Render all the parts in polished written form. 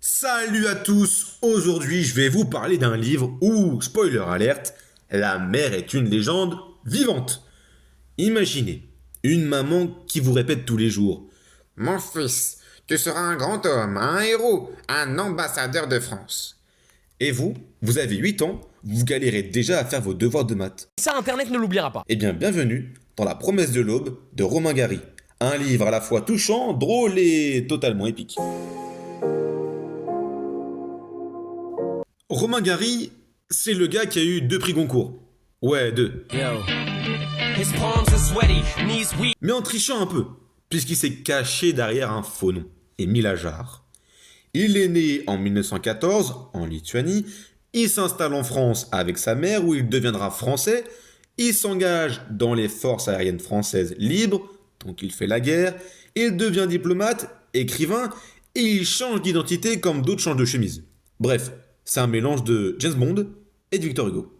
Salut à tous. Aujourd'hui je vais vous parler d'un livre où, spoiler alerte, la mère est une légende vivante. Imaginez, une maman qui vous répète tous les jours: Mon fils, tu seras un grand homme, un héros, un ambassadeur de France. Et vous avez 8 ans, vous galérez déjà à faire vos devoirs de maths. Ça, Internet ne l'oubliera pas. Eh bien, bienvenue dans La promesse de l'aube de Romain Gary. Un livre à la fois touchant, drôle et totalement épique. Romain Gary, c'est le gars qui a eu 2 prix Goncourt. Ouais, 2. Mais en trichant un peu, puisqu'il s'est caché derrière un faux nom, Émile Ajar. Il est né en 1914, en Lituanie, il s'installe en France avec sa mère où il deviendra français, il s'engage dans les forces aériennes françaises libres, donc il fait la guerre, il devient diplomate, écrivain, et il change d'identité comme d'autres changent de chemise. Bref, c'est un mélange de James Bond et de Victor Hugo.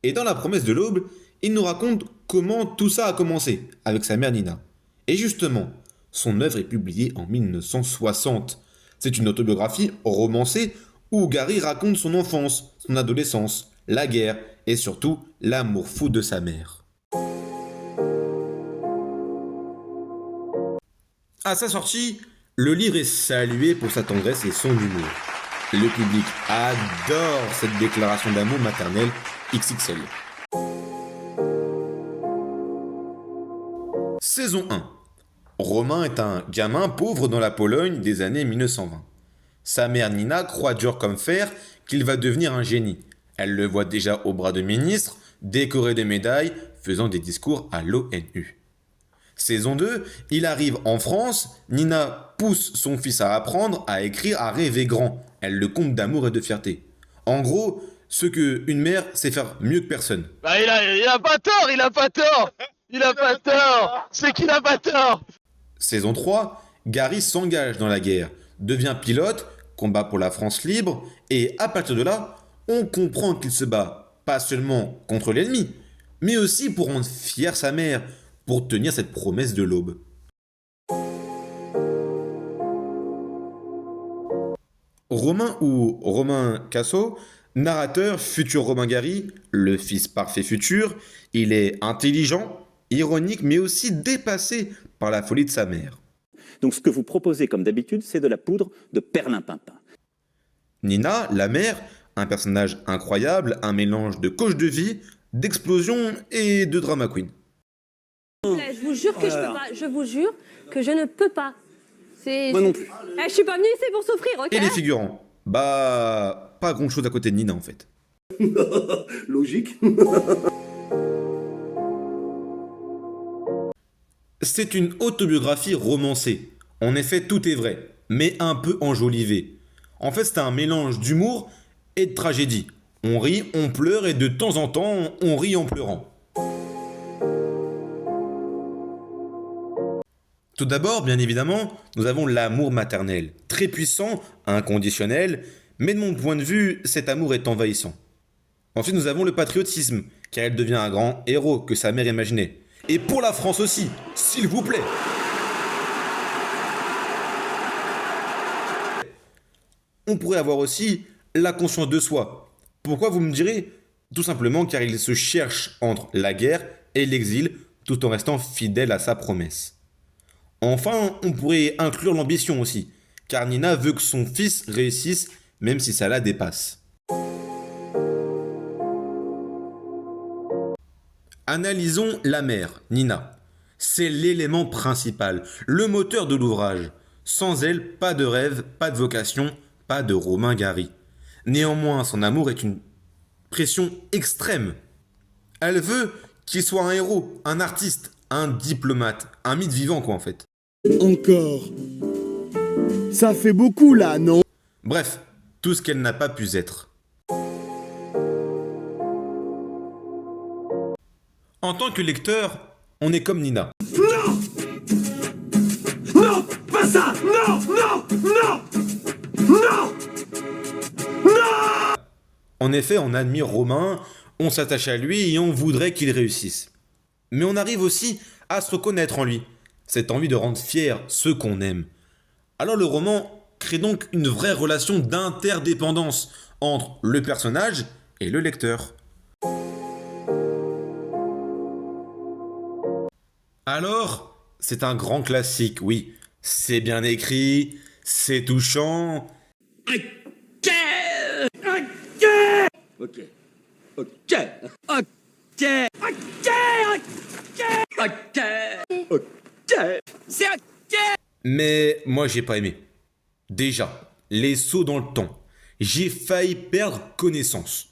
Et dans La promesse de l'aube, il nous raconte comment tout ça a commencé avec sa mère Nina. Et justement, son œuvre est publiée en 1960. C'est une autobiographie romancée où Gary raconte son enfance, son adolescence, la guerre et surtout l'amour fou de sa mère. À sa sortie, le livre est salué pour sa tendresse et son humour. Le public adore cette déclaration d'amour maternelle XXL. Saison 1. Romain est un gamin pauvre dans la Pologne des années 1920. Sa mère Nina croit dur comme fer qu'il va devenir un génie. Elle le voit déjà au bras de ministre, décoré de médailles, faisant des discours à l'ONU. Saison 2, il arrive en France, Nina pousse son fils à apprendre, à écrire, à rêver grand. Elle le comble d'amour et de fierté. En gros, ce qu'une mère sait faire mieux que personne. Bah il a pas tort, il a pas tort. C'est qu'il a pas tort. Saison 3, Gary s'engage dans la guerre, devient pilote, combat pour la France libre, et à partir de là, on comprend qu'il se bat pas seulement contre l'ennemi, mais aussi pour rendre fière sa mère, pour tenir cette promesse de l'aube. Romain ou Romain Casso, narrateur futur Romain Gary, le fils parfait futur, il est intelligent, ironique, mais aussi dépassé par la folie de sa mère. Donc ce que vous proposez comme d'habitude, c'est de la poudre de perlimpinpin. Nina, la mère, un personnage incroyable, un mélange de coach de vie, d'explosion et de drama queen. Je vous jure que je peux pas. Je vous jure que je ne peux pas. Moi non plus. Je suis pas venue ici pour souffrir, ok? Et les figurants, bah, pas grand chose à côté de Nina en fait. Logique. C'est une autobiographie romancée. En effet, tout est vrai, mais un peu enjolivé. En fait, c'est un mélange d'humour et de tragédie. On rit, on pleure et de temps en temps, on rit en pleurant. Tout d'abord, bien évidemment, nous avons l'amour maternel, très puissant, inconditionnel, mais de mon point de vue, cet amour est envahissant. Ensuite, nous avons le patriotisme, car elle devient un grand héros que sa mère imaginait. Et pour la France aussi, s'il vous plaît. On pourrait avoir aussi la conscience de soi. Pourquoi vous me direz? Tout simplement car il se cherche entre la guerre et l'exil, tout en restant fidèle à sa promesse. Enfin, on pourrait inclure l'ambition aussi, car Nina veut que son fils réussisse, même si ça la dépasse. Analysons la mère, Nina. C'est l'élément principal, le moteur de l'ouvrage. Sans elle, pas de rêve, pas de vocation, pas de Romain Gary. Néanmoins, son amour est une pression extrême. Elle veut qu'il soit un héros, un artiste, un diplomate, un mythe vivant quoi en fait. Encore. Ça fait beaucoup là, non? Bref, tout ce qu'elle n'a pas pu être. En tant que lecteur, on est comme Nina. Non! Non! Pas ça! Non! Non! Non! Non! Non! En effet, on admire Romain, on s'attache à lui et on voudrait qu'il réussisse. Mais on arrive aussi à se reconnaître en lui, cette envie de rendre fiers ceux qu'on aime. Alors le roman crée donc une vraie relation d'interdépendance entre le personnage et le lecteur. Alors, c'est un grand classique, oui. C'est bien écrit, c'est touchant. Mais moi, j'ai pas aimé. Déjà, les sauts dans le temps. J'ai failli perdre connaissance.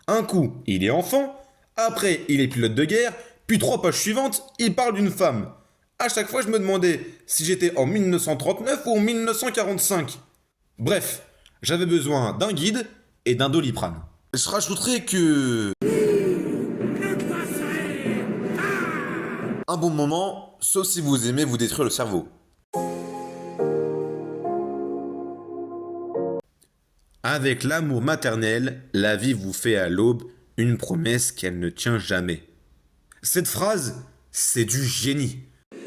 Un coup, il est enfant, après, il est pilote de guerre, puis 3 pages suivantes, il parle d'une femme. À chaque fois, je me demandais si j'étais en 1939 ou en 1945. Bref, j'avais besoin d'un guide et d'un Doliprane. Je rajouterais que... un bon moment, sauf si vous aimez vous détruire le cerveau. Avec l'amour maternel, la vie vous fait à l'aube une promesse qu'elle ne tient jamais. Cette phrase, c'est du génie.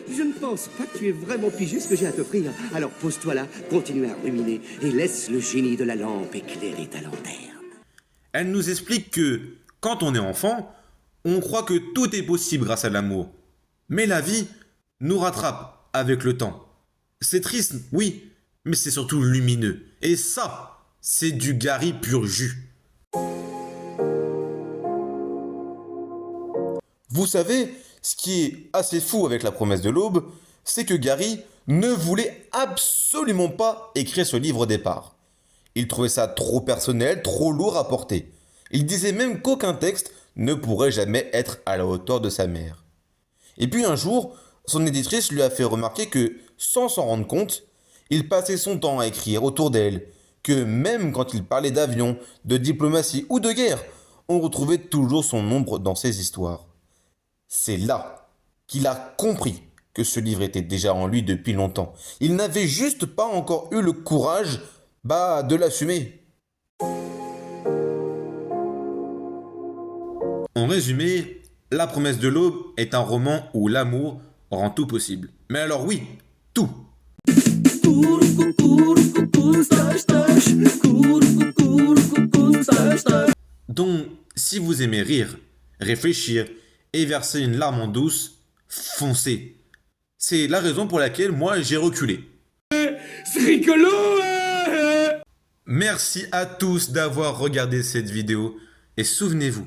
Je ne pense pas que tu aies vraiment pigé ce que j'ai à t'offrir. Alors pose-toi là, continue à ruminer et laisse le génie de la lampe éclairer ta lanterne. Elle nous explique que, quand on est enfant, on croit que tout est possible grâce à l'amour. Mais la vie nous rattrape avec le temps. C'est triste, oui, mais c'est surtout lumineux. Et ça, c'est du Gary pur jus. Vous savez, ce qui est assez fou avec La promesse de l'aube, c'est que Gary ne voulait absolument pas écrire ce livre au départ. Il trouvait ça trop personnel, trop lourd à porter. Il disait même qu'aucun texte ne pourrait jamais être à la hauteur de sa mère. Et puis un jour, son éditrice lui a fait remarquer que, sans s'en rendre compte, il passait son temps à écrire autour d'elle, que même quand il parlait d'avions, de diplomatie ou de guerre, on retrouvait toujours son ombre dans ses histoires. C'est là qu'il a compris que ce livre était déjà en lui depuis longtemps. Il n'avait juste pas encore eu le courage, de l'assumer. En résumé, La promesse de l'aube est un roman où l'amour rend tout possible. Mais alors oui, tout. Donc, si vous aimez rire, réfléchir et verser une larme en douce, foncez. C'est la raison pour laquelle moi j'ai reculé. C'est rigolo, Merci à tous d'avoir regardé cette vidéo et souvenez-vous,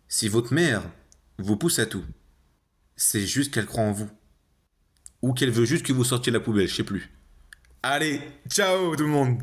si votre mère vous pousse à tout, c'est juste qu'elle croit en vous. Ou qu'elle veut juste que vous sortiez la poubelle, je sais plus. Allez, ciao tout le monde!